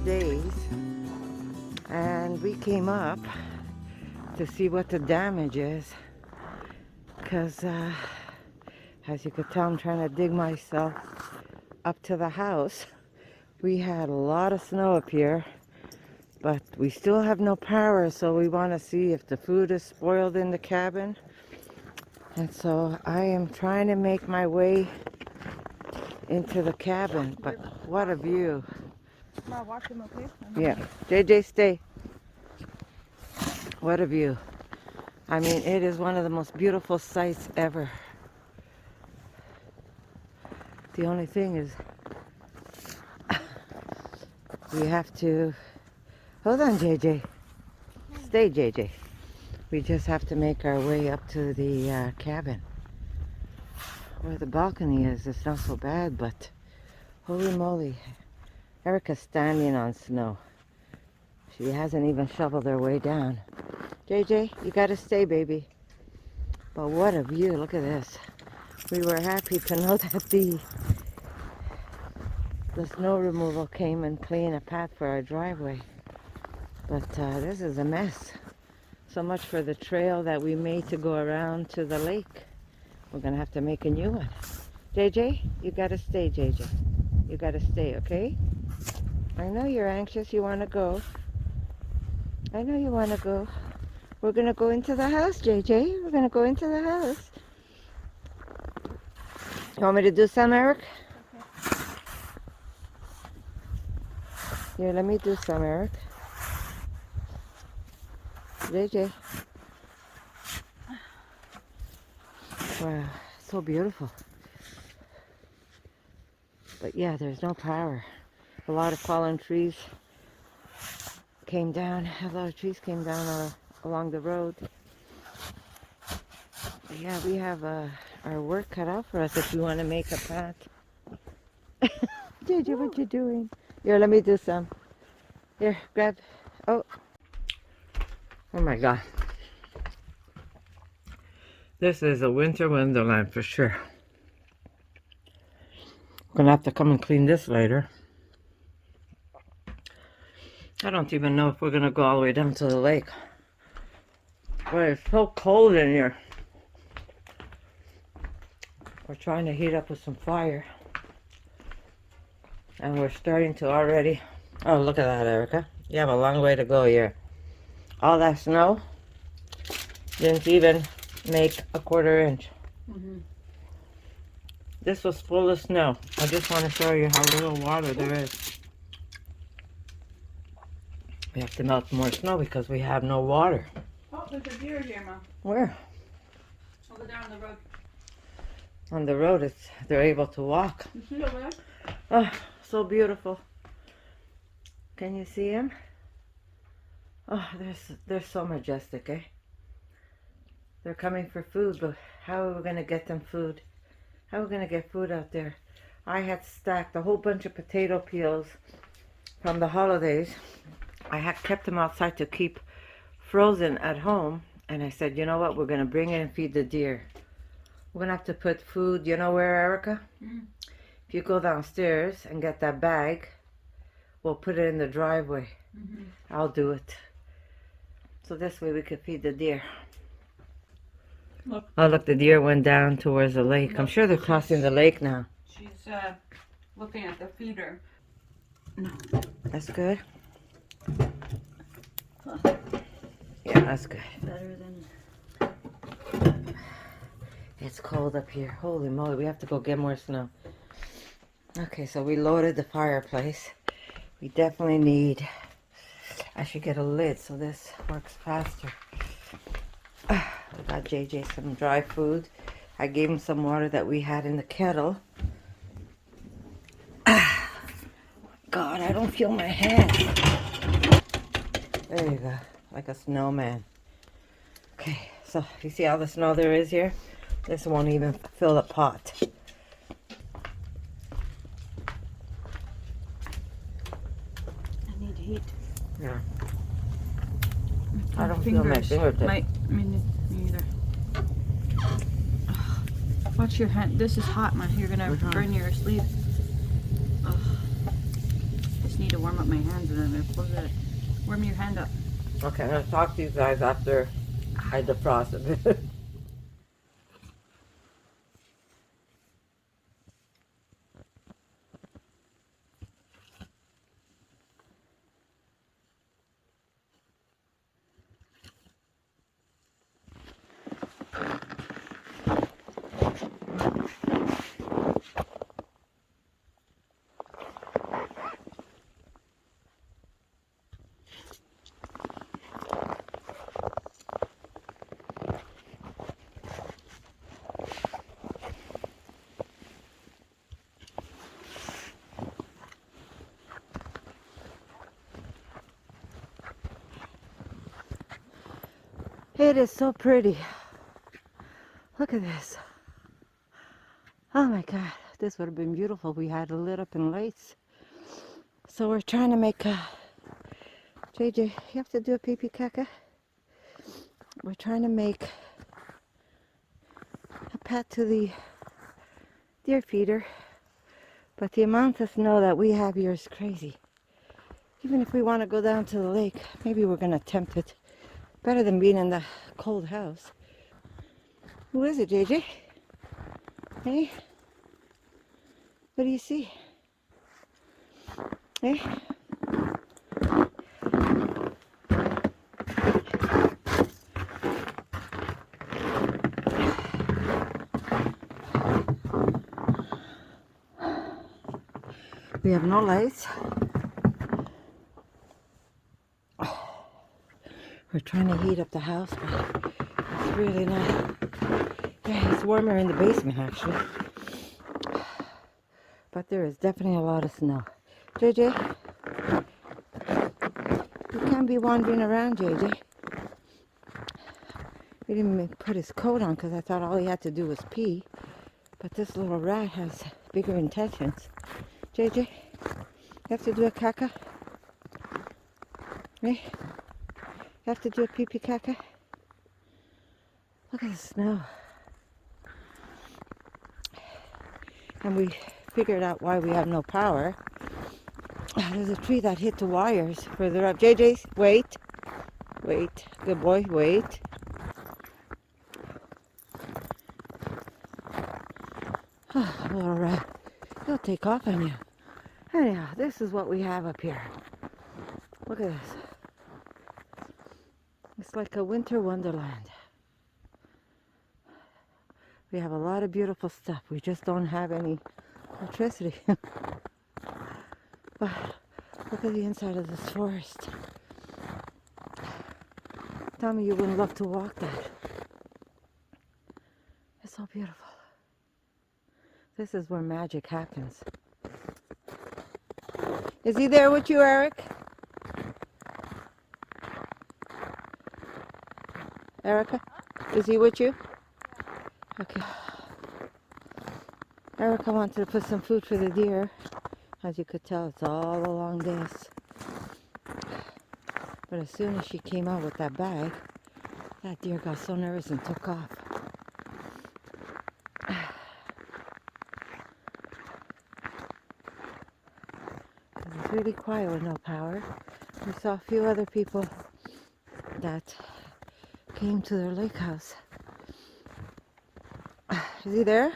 days, and we came up to see what the damage is, because as you could tell, I'm trying to dig myself up to the house. We had a lot of snow up here, but we still have no power, so we want to see if the food is spoiled in the cabin. And so I am trying to make my way into the cabin, but what a view. Ma, watch him, okay? Yeah, JJ, stay. What a view. I mean, it is one of the most beautiful sights ever. The only thing is, we have to, hold on, JJ. Stay, JJ. We just have to make our way up to the cabin. Where the balcony is, it's not so bad, but holy moly. Erica's standing on snow. She hasn't even shoveled her way down. JJ, you gotta stay, baby. But what a view, look at this. We were happy to know that the snow removal came and cleaned a path for our driveway. But this is a mess. So much for the trail that we made to go around to the lake. We're gonna have to make a new one. JJ, you gotta stay, JJ. You gotta stay, okay? I know you're anxious, you wanna go. I know you wanna go. We're gonna go into the house, JJ. We're gonna go into the house. You want me to do some, Eric? Okay. Here, let me do some, Eric. JJ. Wow, so beautiful. But yeah, there's no power. A lot of fallen trees came down. A lot of trees came down along the road. But yeah, we have our work cut out for us if we want to make a path. JJ, what you doing? Here, let me do some. Here, grab. Oh. Oh my God. This is a winter wonderland for sure. We're gonna have to come and clean this later. I don't even know if we're gonna go all the way down to the lake. Boy, it's so cold in here. We're trying to heat up with some fire. And we're starting to already... Oh, look at that, Erica. You have a long way to go here. All that snow didn't even make a quarter inch. Mm-hmm. This was full of snow. I just want to show you how little water there is. We have to melt more snow because we have no water. Oh, there's a deer here, Mom. Where? Over there on the road. On the road, they're able to walk. You see over there? Oh, so beautiful. Can you see him? Oh, they're so majestic, eh? They're coming for food, but how are we going to get them food? How are we going to get food out there? I had stacked a whole bunch of potato peels from the holidays. I had kept them outside to keep frozen at home. And I said, you know what? We're going to bring it and feed the deer. We're going to have to put food, you know where, Erica? Mm-hmm. If you go downstairs and get that bag, we'll put it in the driveway. Mm-hmm. I'll do it. So this way we could feed the deer. Look. Oh, look, the deer went down towards the lake. Look, I'm sure they're crossing the lake now. She's looking at the feeder. No. That's good. Yeah, that's good. Better than... It's cold up here. Holy moly, we have to go get more snow. Okay, so we loaded the fireplace. We definitely need... I should get a lid so this works faster. I got JJ some dry food. I gave him some water that we had in the kettle. God, I don't feel my hand. There you go, like a snowman. Okay, so you see all the snow there is here? This won't even fill the pot. I need heat. Yeah. I don't feel my fingertips. Me either. Ugh. Watch your hand. This is hot, man. You're gonna burn your sleeve. Ugh. Just need a to warm up my hands and then I close it. Warm your hand up. Okay, I'm gonna talk to you guys after I defrost it. It is so pretty. Look at this. Oh my God, this would have been beautiful. We had it lit up in lights. So we're trying to make a... JJ, you have to do a pee-pee caca. We're trying to make a path to the deer feeder. But the amount of snow that we have here is crazy. Even if we want to go down to the lake, maybe we're going to attempt it. Better than being in the cold house. Who is it, JJ? Hey? What do you see? Hey? We have no lights. We're trying to heat up the house, but it's really not. Yeah, it's warmer in the basement actually. But there is definitely a lot of snow. JJ, you can't be wandering around, JJ. We didn't even put his coat on because I thought all he had to do was pee. But this little rat has bigger intentions. JJ, you have to do a caca? Hey? You have to do a pee-pee caca? Look at the snow. And we figured out why we have no power. There's a tree that hit the wires further up. JJ, wait. Wait. Good boy, wait. All right. He'll take off on you. Anyhow, this is what we have up here. Look at this. It's like a winter wonderland. We have a lot of beautiful stuff. We just don't have any electricity. But look at the inside of this forest. Tell me you wouldn't love to walk that. It's so beautiful. This is where magic happens. Is he there with you, Eric? Erica? Is he with you? Okay. Erica wanted to put some food for the deer. As you could tell, it's all along this. But as soon as she came out with that bag, that deer got so nervous and took off. It's really quiet with no power. We saw a few other people that came to their lake house. Is he there?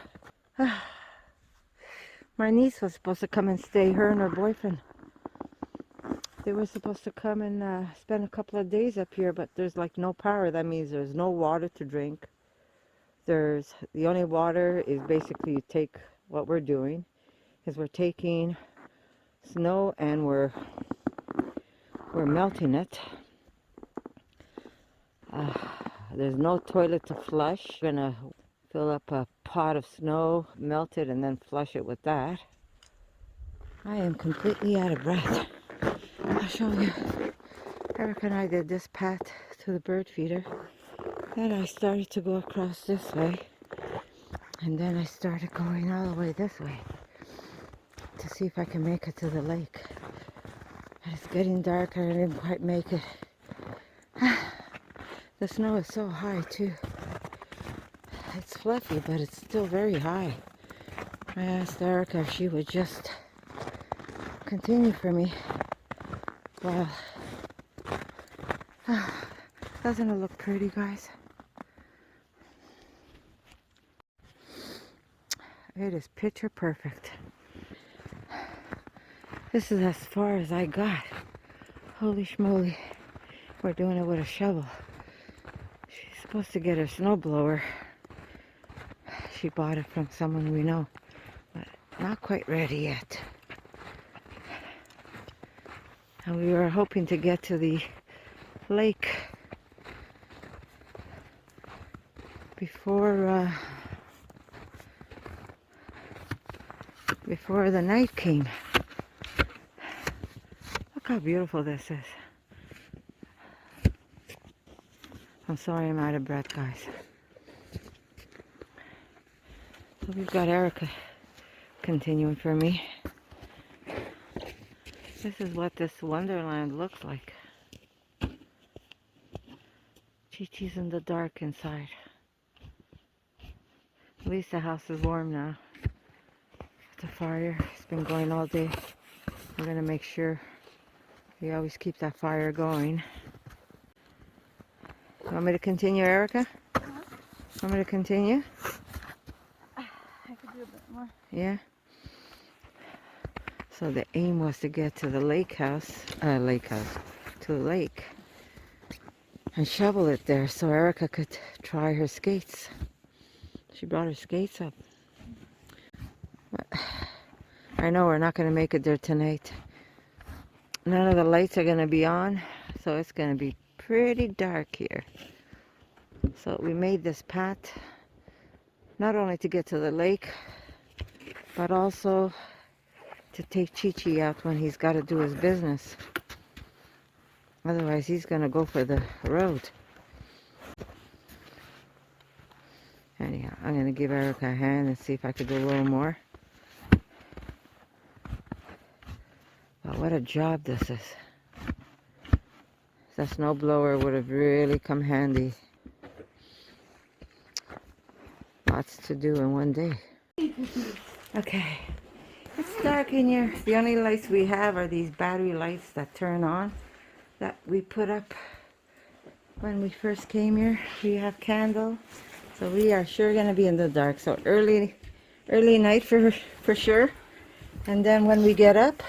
My niece was supposed to come and stay, her and her boyfriend. They were supposed to come and spend a couple of days up here, but there's like no power. That means there's no water to drink. The only water is basically you take what we're doing is we're taking snow and we're melting it. There's no toilet to flush. We're gonna fill up a pot of snow, melt it, and then flush it with that. I am completely out of breath. I'll show you. Eric and I did this path to the bird feeder. Then I started to go across this way. And then I started going all the way this way to see if I can make it to the lake. But it's getting darker and I didn't quite make it. The snow is so high too. It's fluffy, but it's still very high. I asked Erica if she would just continue for me. Well, doesn't it look pretty, guys? It is picture perfect. This is as far as I got. Holy schmoly. We're doing it with a shovel. She's supposed to get her snowblower. She bought it from someone we know, but not quite ready yet. And we were hoping to get to the lake before the night came. Look how beautiful this is. I'm sorry I'm out of breath, guys. So we've got Erica continuing for me. This is what this wonderland looks like. Chi-Chi's in the dark inside. At least the house is warm now. The fire has been going all day. I'm gonna make sure we always keep that fire going. You want me to continue, Erica? Want me to continue? I could do a bit more. Yeah. So the aim was to get to the to the lake, and shovel it there so Erica could try her skates. She brought her skates up. But I know we're not going to make it there tonight. None of the lights are going to be on, so it's going to be pretty dark here. So we made this path not only to get to the lake, but also to take Chi-Chi out when he's got to do his business. Otherwise, he's going to go for the road. Anyhow, I'm going to give Erica a hand and see if I could do a little more. But what a job this is. That snowblower would have really come handy. Lots to do in one day. Okay. It's dark in here. The only lights we have are these battery lights that turn on that we put up when we first came here. We have candle, so we are sure gonna be in the dark. So early night for sure. And then when we get up,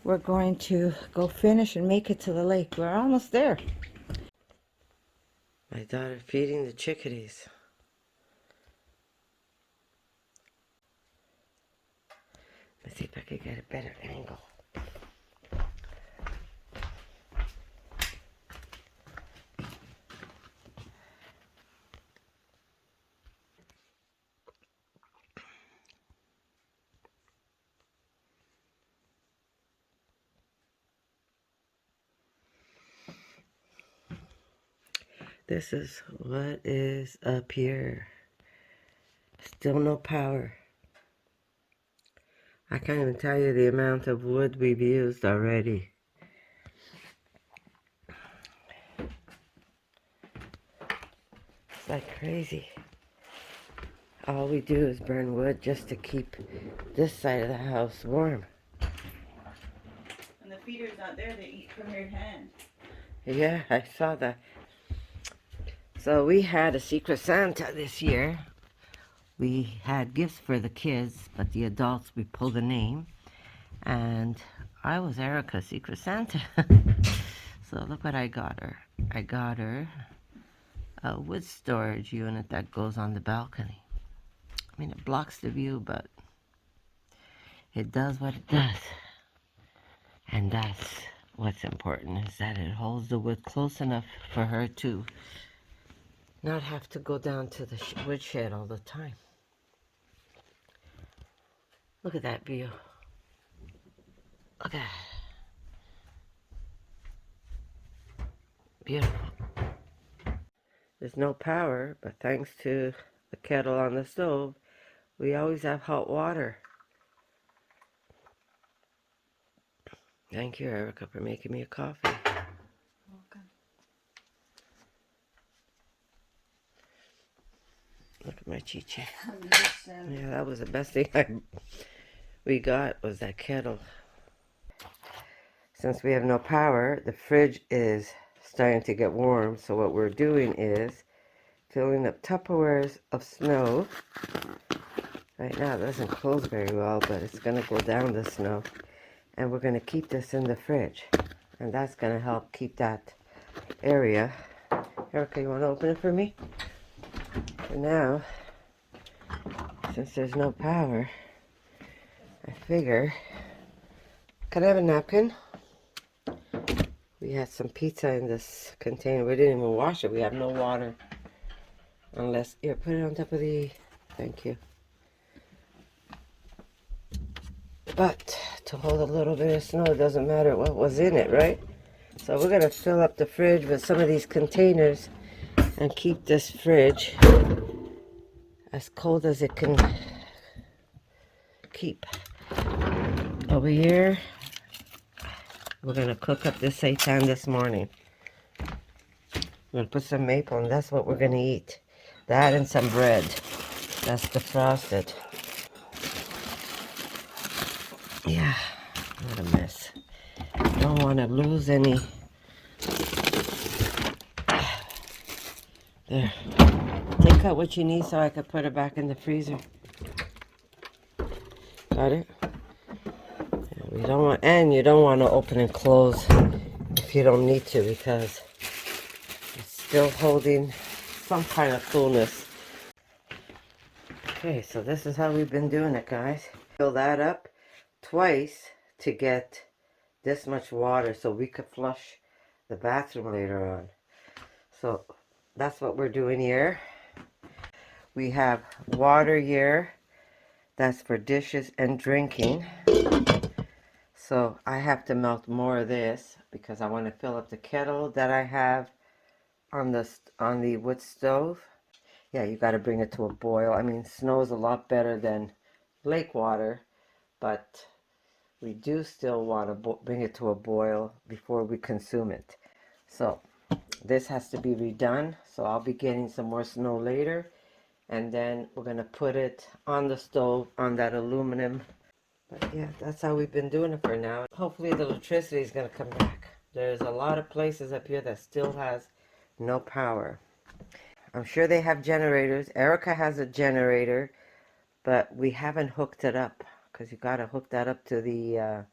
we're going to go finish and make it to the lake. We're almost there. My daughter feeding the chickadees. Let's see if I can get a better angle. This is what is up here. Still no power. I can't even tell you the amount of wood we've used already. It's like crazy. All we do is burn wood just to keep this side of the house warm. When the feeder's not there, they eat from your hand. Yeah, I saw that. So we had a Secret Santa this year. We had gifts for the kids, but the adults, we pulled a name. And I was Erica's Secret Santa. So look what I got her. I got her a wood storage unit that goes on the balcony. I mean, it blocks the view, but it does what it does. And that's what's important, is that it holds the wood close enough for her to not have to go down to the woodshed all the time. Look at that view. Look at that. Beautiful. There's no power, but thanks to the kettle on the stove, we always have hot water. Thank you, Erica, for making me a coffee. Welcome. Look at my Chi-Chi. Yeah, that was the best thing we got, was that kettle. since we have no power, the fridge is starting to get warm. So what we're doing is filling up Tupperwares of snow. Right now it doesn't close very well, but it's going to go down the snow. And we're going to keep this in the fridge. And that's going to help keep that area. Erica, you want to open it for me? For now, since there's no power, I figure, can I have a napkin? We had some pizza in this container. We didn't even wash it. We have no water. Unless, here, put it on top of the, thank you. But to hold a little bit of snow, it doesn't matter what was in it, right? So we're going to fill up the fridge with some of these containers and keep this fridge as cold as it can keep. Over here, we're going to cook up this seitan this morning. We're going to put some maple, and that's what we're going to eat. That and some bread. That's the frosted. Yeah, what a mess. Don't want to lose any. There. Take out what you need so I can put it back in the freezer. Got it? Yeah, we don't want, and you don't want to open and close if you don't need to, because it's still holding some kind of fullness. Okay, so this is how we've been doing it, guys. Fill that up twice to get this much water so we could flush the bathroom later on. So that's what we're doing here. We have water here that's for dishes and drinking. So I have to melt more of this because I want to fill up the kettle that I have on the wood stove. Yeah, you got to bring it to a boil. I mean, snow is a lot better than lake water, but we do still want to bring it to a boil before we consume it. So this has to be redone. So I'll be getting some more snow later, and then we're going to put it on the stove on that aluminum. But yeah, that's how we've been doing it for now. Hopefully the electricity is going to come back. There's a lot of places up here that still has no power. I'm sure they have generators. Erica has a generator, but we haven't hooked it up because you got to hook that up to the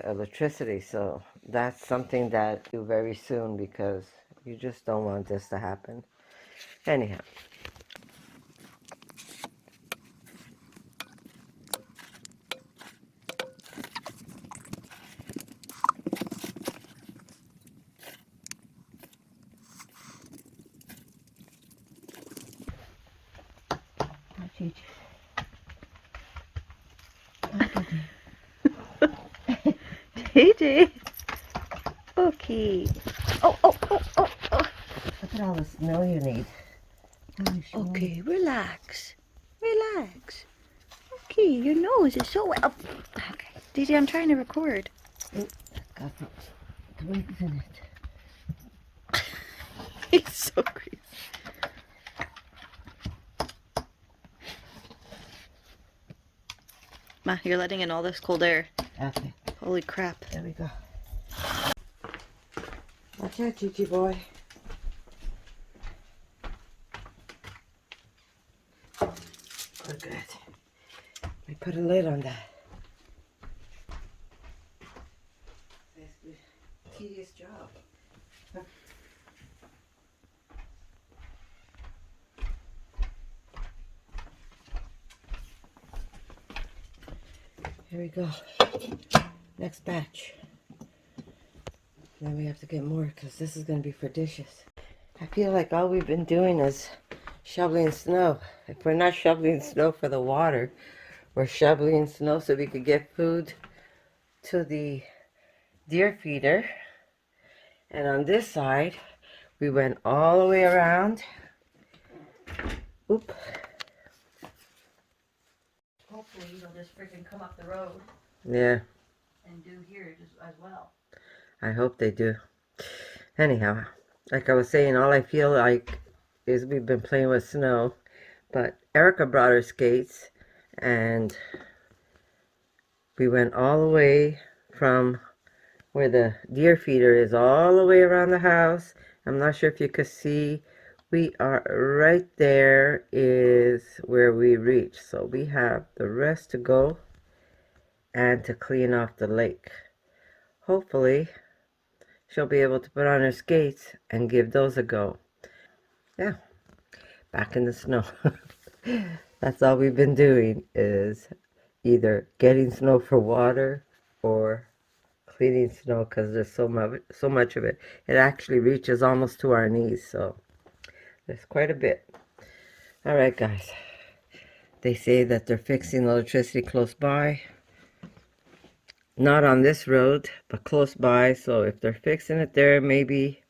electricity. So that's something that we'll do very soon because you just don't want this to happen. Anyhow. JJ. Okay. Oh. Look at all the snow you need. Okay, relax. Relax. Okay, your nose is so wet. Okay. DJ, I'm trying to record. Got twigs in it. He's so crazy. Ma, you're letting in all this cold air. Okay. Holy crap. There we go. Watch out, Gigi boy. Oh, good. Let me put a lid on that. It's a tedious job. Here we go. Next batch. Then we have to get more because this is going to be for dishes. I feel like all we've been doing is shoveling snow. If we're not shoveling snow for the water, we're shoveling snow so we could get food to the deer feeder. And on this side, we went all the way around. Oop. Hopefully you'll just freaking come up the road. Yeah. And do here just as well. I hope they do. Anyhow, like I was saying, all I feel like is we've been playing with snow. But Erica brought her skates, and we went all the way from where the deer feeder is all the way around the house. I'm not sure if you could see. We are right there is where we reach. So we have the rest to go and to clean off the lake. Hopefully, she'll be able to put on her skates and give those a go. Yeah, back in the snow. That's all we've been doing is either getting snow for water or cleaning snow because there's so much of it. It actually reaches almost to our knees, so there's quite a bit. All right, guys. They say that they're fixing electricity close by. Not on this road, but close by. So if they're fixing it there, maybe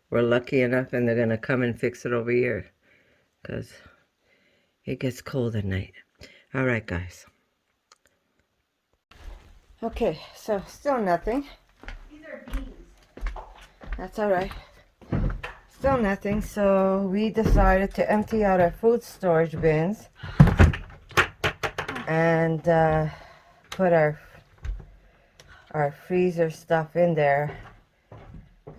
we're lucky enough and they're going to come and fix it over here because it gets cold at night. All right, guys. Okay, so still nothing. These are beans. That's all right. Still nothing, so we decided to empty out our food storage bins and put our freezer stuff in there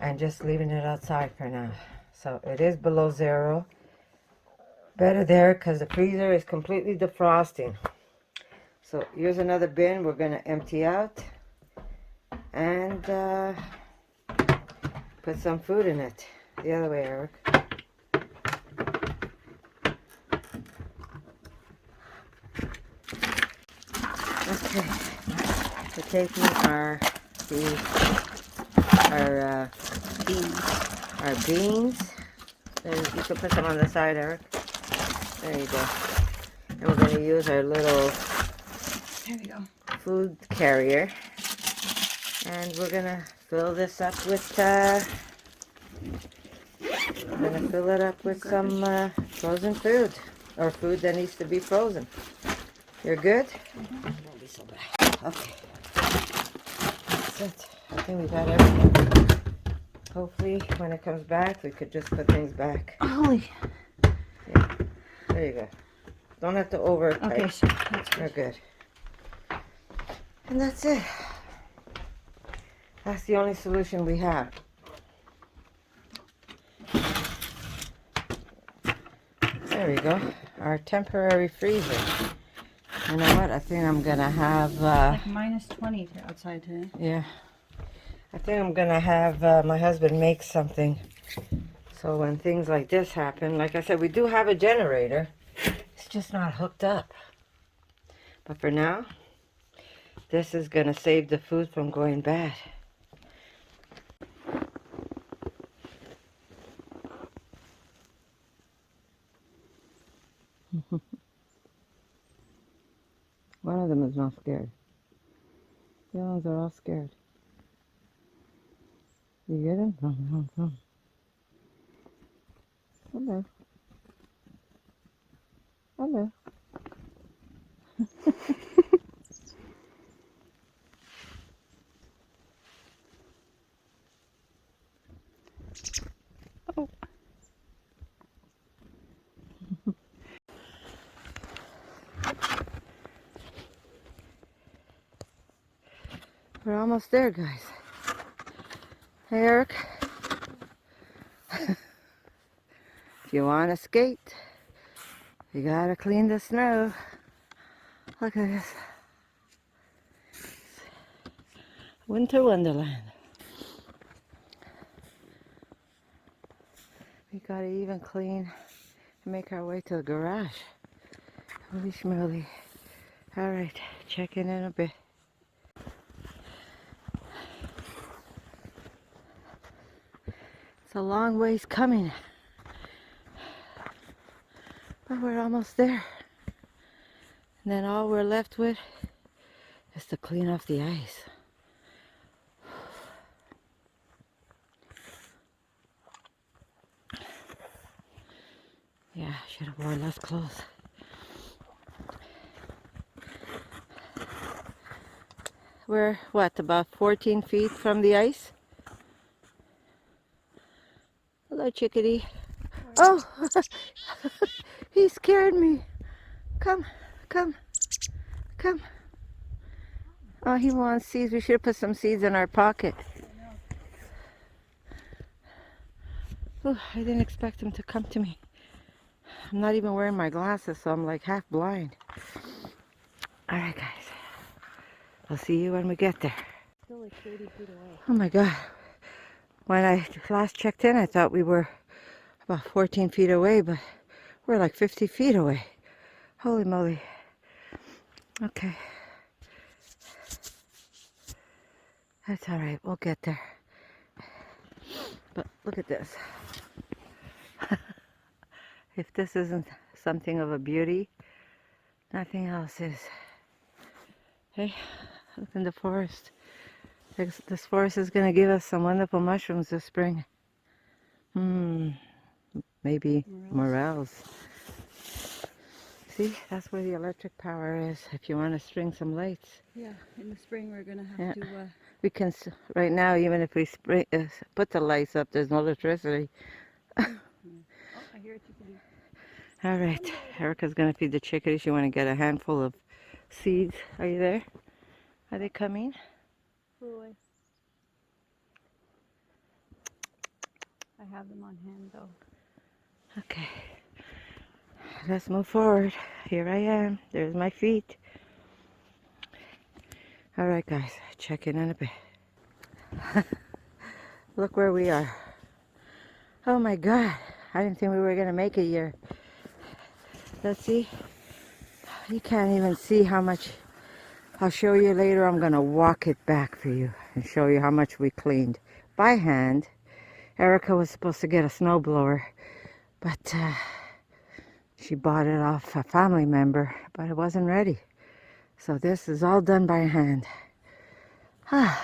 and just leaving it outside for now. So it is below zero. Better there because the freezer is completely defrosting. So here's another bin we're going to empty out and put some food in it. The other way, Eric. Okay, we're taking our beans. There, you can put some on the side, Eric. There you go. And we're going to use our little food carrier, and we're going to fill this up with some frozen food, or food that needs to be frozen. You're good? Won't be so bad. Okay. That's it. I think we got everything. Hopefully, when it comes back, we could just put things back. Holy. Yeah. There you go. Don't have to over tight. Okay, so that's good. We're good. And that's it. That's the only solution we have. There we go. Our temporary freezer. You know what? I think I'm gonna have Like minus 20 outside today. yeah. I think I'm gonna have my husband make something. So when things like this happen, like I said, we do have a generator. It's just not hooked up. But for now, this is gonna save the food from going bad. One of them is not scared. The others are all scared. You get him? Come. Hello. Hello. Oh. We're almost there, guys. Hey, Eric. If you want to skate, you gotta clean the snow. Look at this. Winter Wonderland. We gotta even clean and make our way to the garage. Holy schmoly. Alright, check in a bit. It's a long ways coming. But we're almost there. And then all we're left with is to clean off the ice. Yeah, should have worn less clothes. We're, what, about 14 feet from the ice? Hello, chickadee. Oh, he scared me. Come. Oh, he wants seeds. We should have put some seeds in our pocket. Oh, I didn't expect him to come to me. I'm not even wearing my glasses, so I'm like half blind. Alright guys, I'll see you when we get there. Still like 30 feet away. Oh my god. When I last checked in, I thought we were about 14 feet away, but we're like 50 feet away. Holy moly. Okay. That's alright, we'll get there. But look at this. If this isn't something of a beauty, nothing else is. Hey, look in the forest. This forest is going to give us some wonderful mushrooms this spring. Maybe morels. See, that's where the electric power is, if you want to string some lights. Yeah, in the spring we're gonna have to. We can, right now, even if we put the lights up, there's no electricity. Oh, I hear a chickadee. All right, Erica's going to feed the chickadees. You want to get a handful of seeds. Are you there? Are they coming? Flew away. I have them on hand though. Okay, let's move forward. Here I am. There's my feet. All right, guys, check in a bit. Look where we are. Oh my God, I didn't think we were gonna make it here. Let's see. You can't even see how much. I'll show you later. I'm gonna walk it back for you and show you how much we cleaned by hand. Erica was supposed to get a snowblower, but she bought it off a family member, but it wasn't ready. So this is all done by hand. At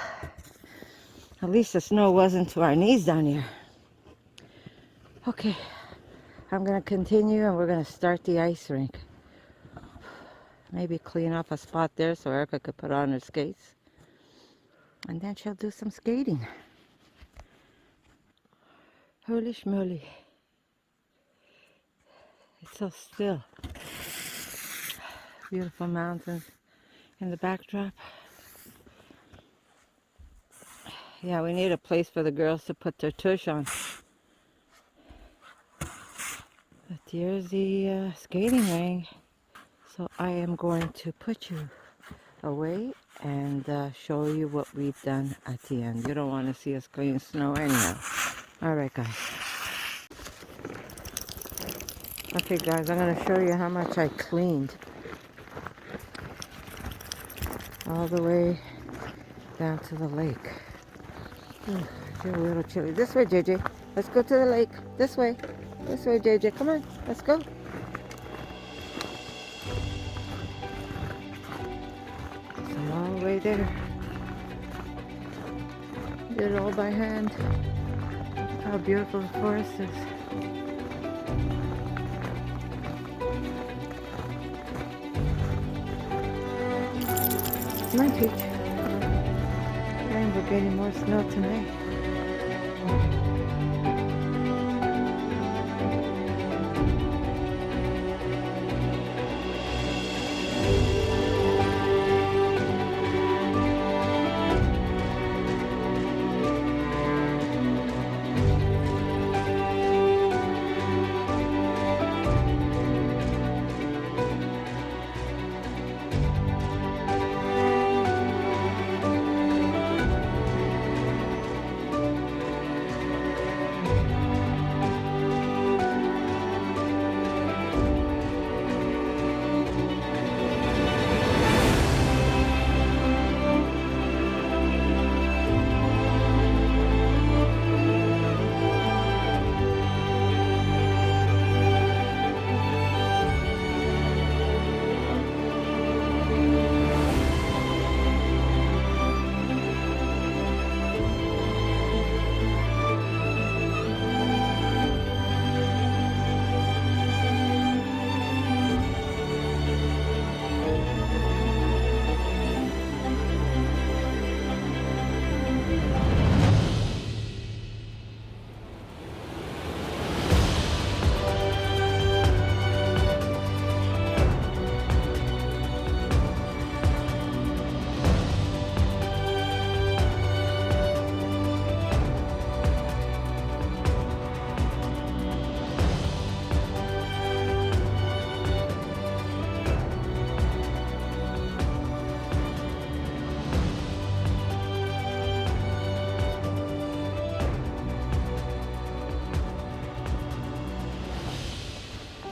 least the snow wasn't to our knees down here. Okay, I'm gonna continue and we're gonna start the ice rink. Maybe clean up a spot there so Erica could put on her skates. And then she'll do some skating. Holy schmoly. It's so still. Beautiful mountains in the backdrop. Yeah, we need a place for the girls to put their tush on. But here's the skating ring. So I am going to put you away and show you what we've done at the end. You don't want to see us clean snow anyhow. Alright guys. Okay guys, I'm going to show you how much I cleaned. All the way down to the lake. It's a little chilly. This way, JJ. Let's go to the lake. This way. This way, JJ. Come on. Let's go. It's a long way there. Did it all by hand. Look how beautiful the forest is. Come on, Peach. And we're getting more snow tonight.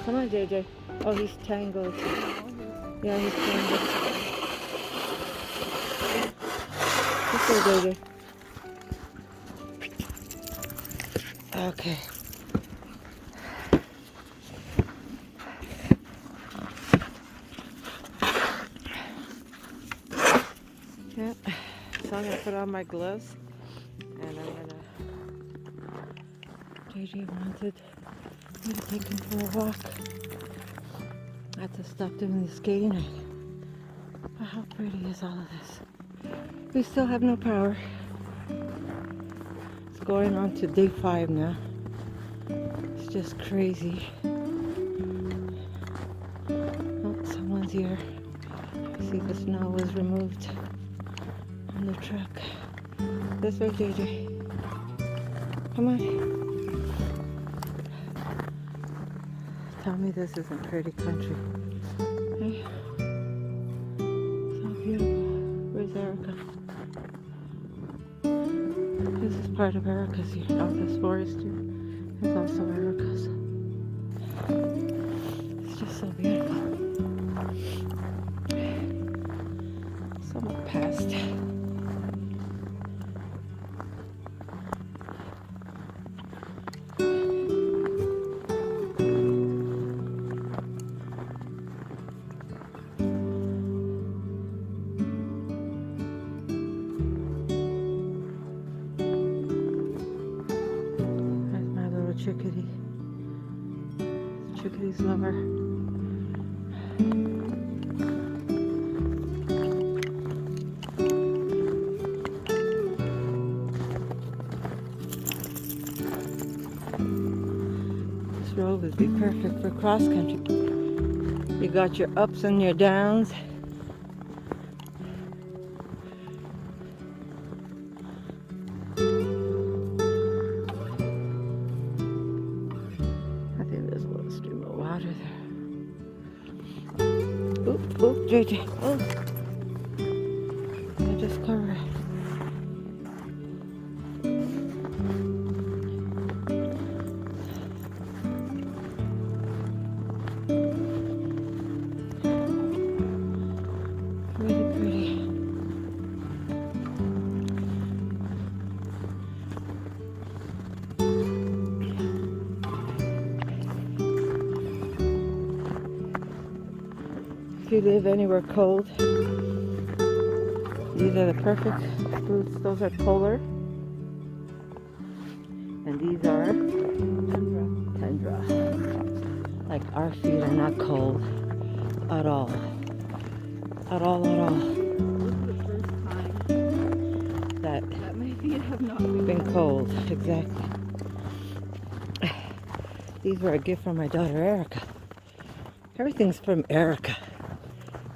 Come on, JJ. Oh, he's tangled. Yeah, he's tangled. This way, JJ. Okay. Yeah. So I'm gonna put on my gloves and I'm gonna. JJ wanted me to take him for a walk. I had to stop doing the skating. But how pretty is all of this? We still have no power. It's going on to day 5 now. It's just crazy. Oh, someone's here. I see the snow was removed on the truck. This way, JJ. Come on. Tell me this isn't pretty country. Hey. So beautiful. Where's Erica? This is part of Erica's here. Oh, this forest here. There's also Erica's. It's just so beautiful. Someone passed. There's my little chickadee. Chickadee's lover. This road would be perfect for cross country. You got your ups and your downs. I think there's a little stream of water there. Oop, oop, JJ. Oh. I just cover it. Really pretty. If you live anywhere cold, these are the perfect boots. Those are polar. And these are tundra. Like our feet are not cold at all. At all, at all. This is the first time That that my feet have not been cold, exactly. These were a gift from my daughter Erica. Everything's from Erica.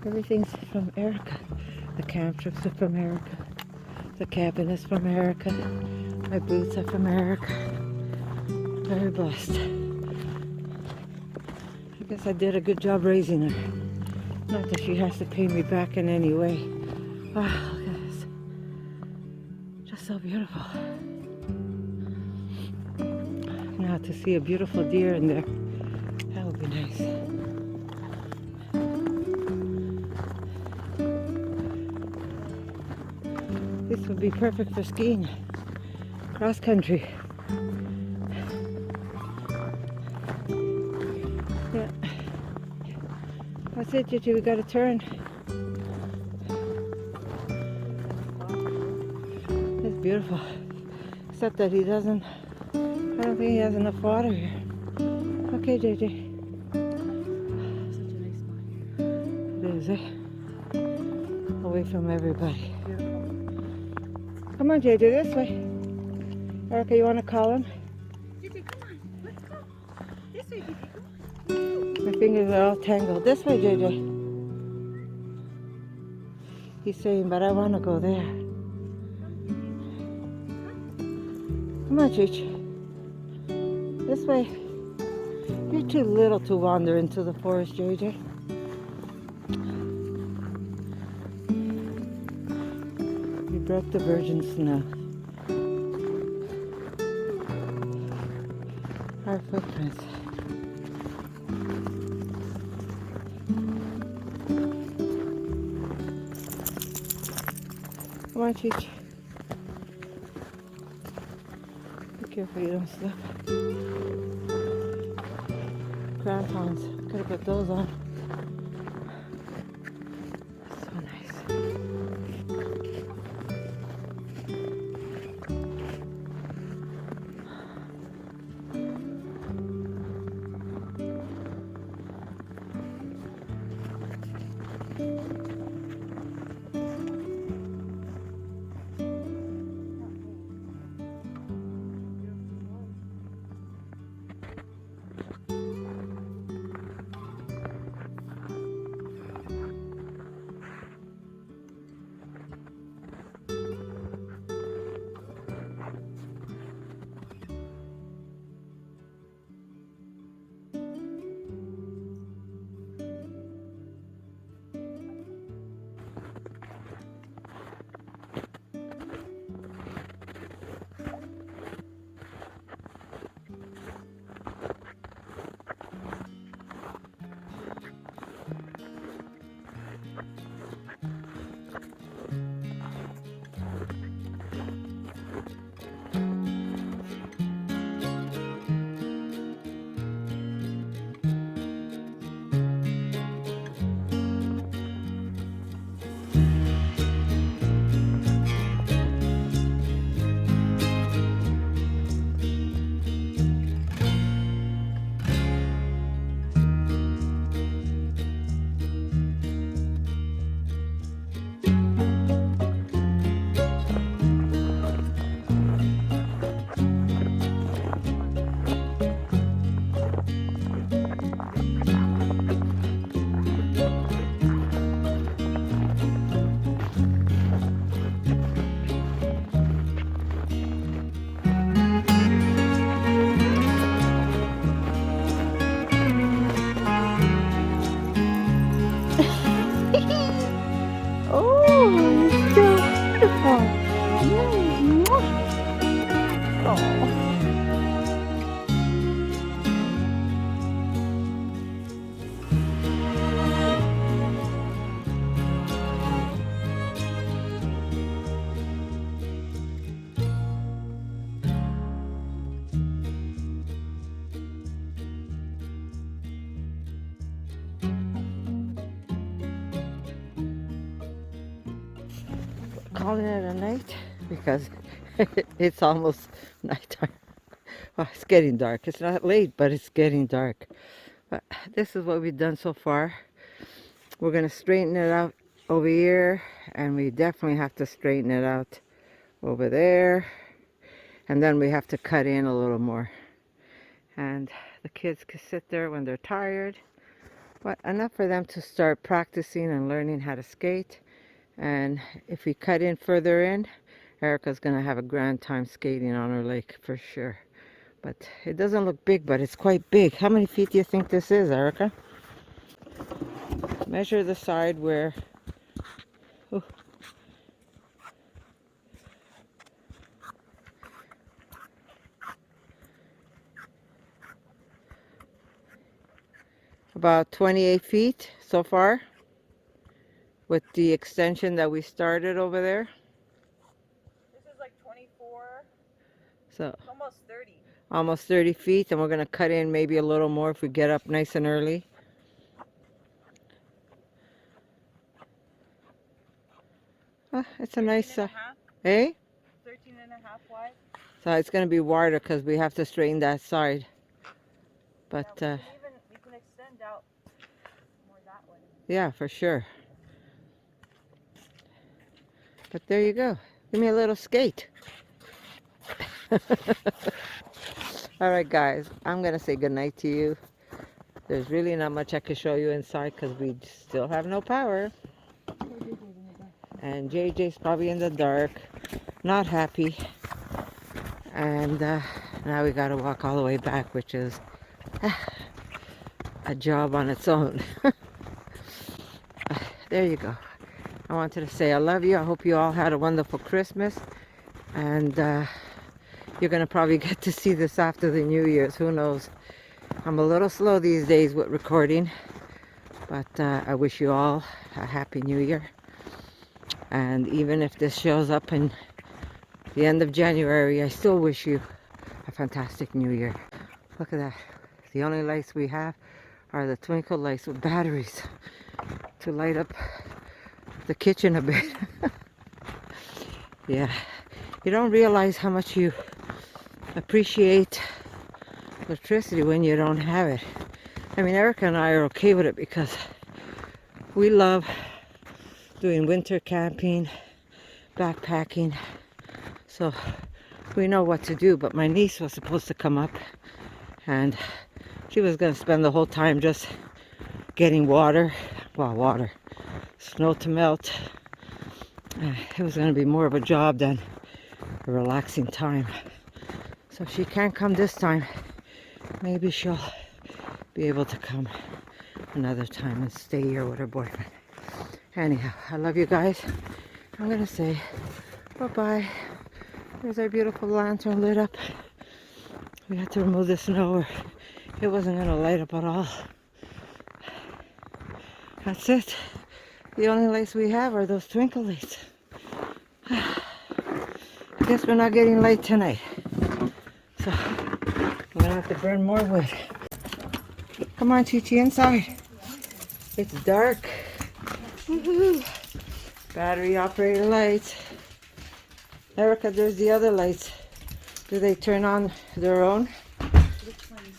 Everything's from Erica. The camp trips are from Erica. The cabin is from Erica. My boots are from Erica. Very blessed. I guess I did a good job raising her. Not that she has to pay me back in any way. Wow, look at this. Just so beautiful. Now to see a beautiful deer in there, that would be nice. This would be perfect for skiing. Cross country. Yeah. That's it, Gigi. We got to turn. It's beautiful. Except that he doesn't, I don't think he has enough water here. Okay, JJ. such a nice spot here. It is, eh? Away from everybody. Come on, JJ, this way. Erica, you want to call him? JJ, come on. Let's go. This way, JJ. Come on. My fingers are all tangled. This way, JJ. He's saying, but I want to go there. Come on, JJ. This way. You're too little to wander into the forest, JJ. You broke the virgin snow. Our footprints. Come on, Cheech. Be careful you don't slip. Crampons. Could have put those on. So nice. Oh, you're still beautiful. Oh. Calling it a night because it's almost nighttime. Well, it's getting dark. It's not late, but it's getting dark. But this is what we've done so far. We're going to straighten it out over here, and we definitely have to straighten it out over there. And then we have to cut in a little more. And the kids can sit there when they're tired. But enough for them to start practicing and learning how to skate. And if we cut in further in, Erica's going to have a grand time skating on her lake for sure. But it doesn't look big, but it's quite big. How many feet do you think this is, Erica? Measure the side where... Ooh. About 28 feet so far with the extension that we started over there. This is like 24, So almost 30. almost 30 feet, and we're going to cut in maybe a little more if we get up nice and early. It's a nice, 13 and a half, eh? 13 and a half wide. So it's going to be wider because we have to straighten that side. But Yeah, we can extend out more that way. yeah, for sure. But there you go. Give me a little skate. All right, guys, I'm going to say goodnight to you. There's really not much I can show you inside because we still have no power. And JJ's probably in the dark, not happy. And now we got to walk all the way back, which is a job on its own. There you go. I wanted to say I love you. I hope you all had a wonderful Christmas. And you're going to probably get to see this after the New Year's. Who knows? I'm a little slow these days with recording. But I wish you all a Happy New Year. And even if this shows up in the end of January, I still wish you a fantastic new year. Look at that. The only lights we have are the twinkle lights with batteries to light up the kitchen a bit. Yeah, you don't realize how much you appreciate electricity when you don't have it. I mean, Erica and I are okay with it because we love doing winter camping, backpacking, so we know what to do. But my niece was supposed to come up and she was going to spend the whole time just getting water, snow to melt. It was going to be more of a job than a relaxing time. So she can't come this time. Maybe she'll be able to come another time and stay here with her boyfriend. Anyhow, I love you guys. I'm going to say bye-bye. There's our beautiful lantern lit up. We had to remove the snow or it wasn't going to light up at all. That's it. The only lights we have are those twinkle lights. I guess we're not getting light tonight. So I'm gonna have to burn more wood. Come on, Chi-Chi, inside. It's dark. Woohoo. Battery operated lights. Erica, there's the other lights. Do they turn on their own? Which ones?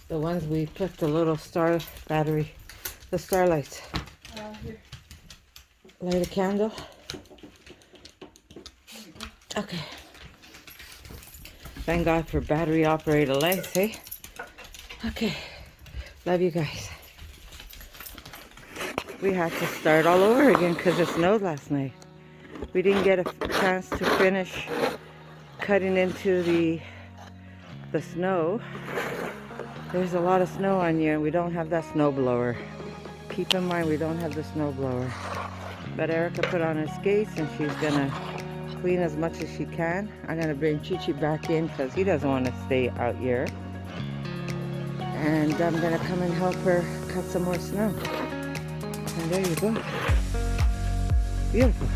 The ones we put the little star battery, the star lights. Here. Light a candle. Okay. Thank God for battery operated lights, hey? Okay. Love you guys. We had to start all over again because it snowed last night. We didn't get a chance to finish cutting into the snow. There's a lot of snow on here and we don't have that snow blower. Keep in mind we don't have the snow blower. But Erica put on her skates and she's gonna clean as much as she can. I'm gonna bring Chi-Chi back in because he doesn't want to stay out here. And I'm gonna come and help her cut some more snow. And there you go. Beautiful.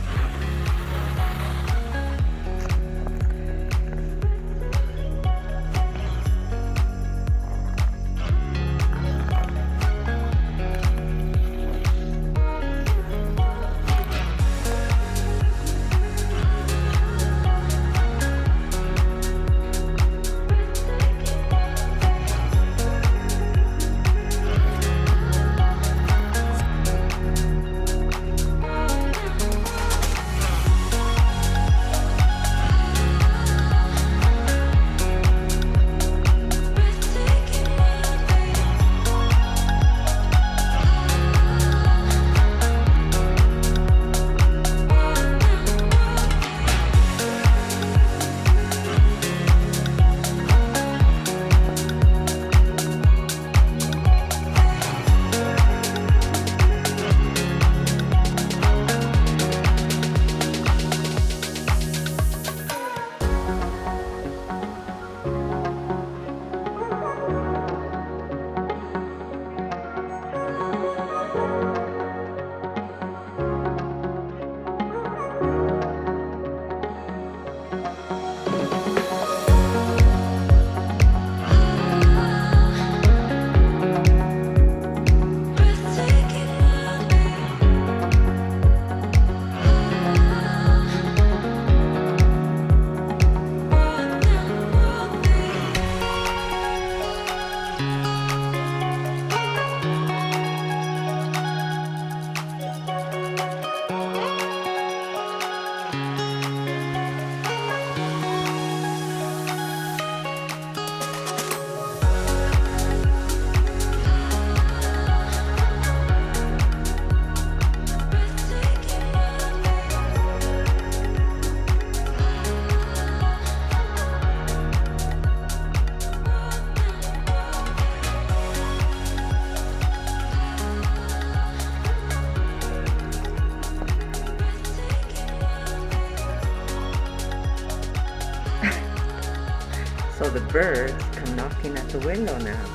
So the birds come knocking at the window now.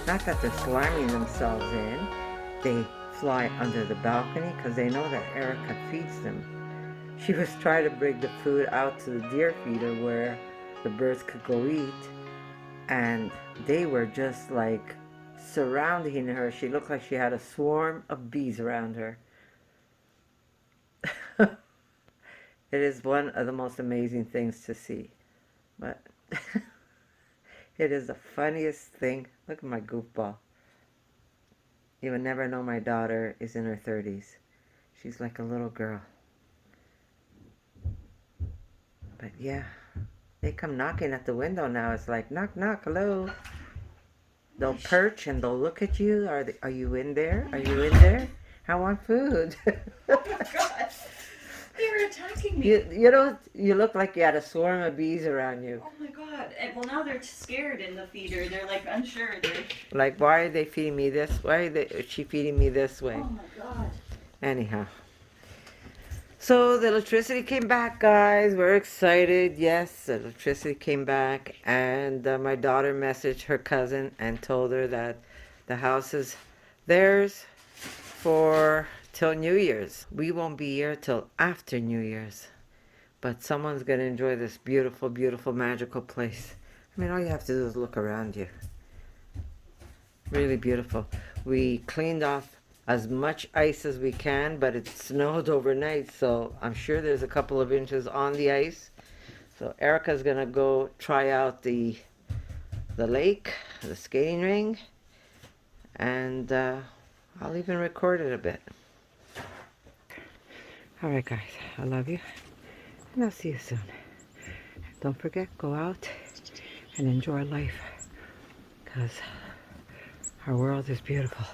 Not that they're slamming themselves in. They fly under the balcony because they know that Erica feeds them. She was trying to bring the food out to the deer feeder where the birds could go eat, and they were just like surrounding her. She looked like she had a swarm of bees around her. It is one of the most amazing things to see. But it is the funniest thing. Look at my goofball. You would never know my daughter is in her 30s. She's like a little girl. But yeah, they come knocking at the window now. It's like, knock, knock, hello. They'll perch and they'll look at you. Are you in there? Are you in there? I want food. Oh my God. They were attacking me. You look like you had a swarm of bees around you. Oh my God. And, well, now they're scared in the feeder. They're like unsure. They're... Like, why are they feeding me this? Why is she feeding me this way? Oh my God. Anyhow. So the electricity came back, guys. We're excited. Yes, the electricity came back. And my daughter messaged her cousin and told her that the house is theirs for till New Year's. We won't be here till after New Year's. But someone's going to enjoy this beautiful, beautiful, magical place. I mean, all you have to do is look around you. Really beautiful. We cleaned off as much ice as we can, but it snowed overnight, so I'm sure there's a couple of inches on the ice. So Erica's going to go try out the lake, the skating ring, and I'll even record it a bit. All right, guys, I love you, and I'll see you soon. Don't forget, go out and enjoy life, because our world is beautiful.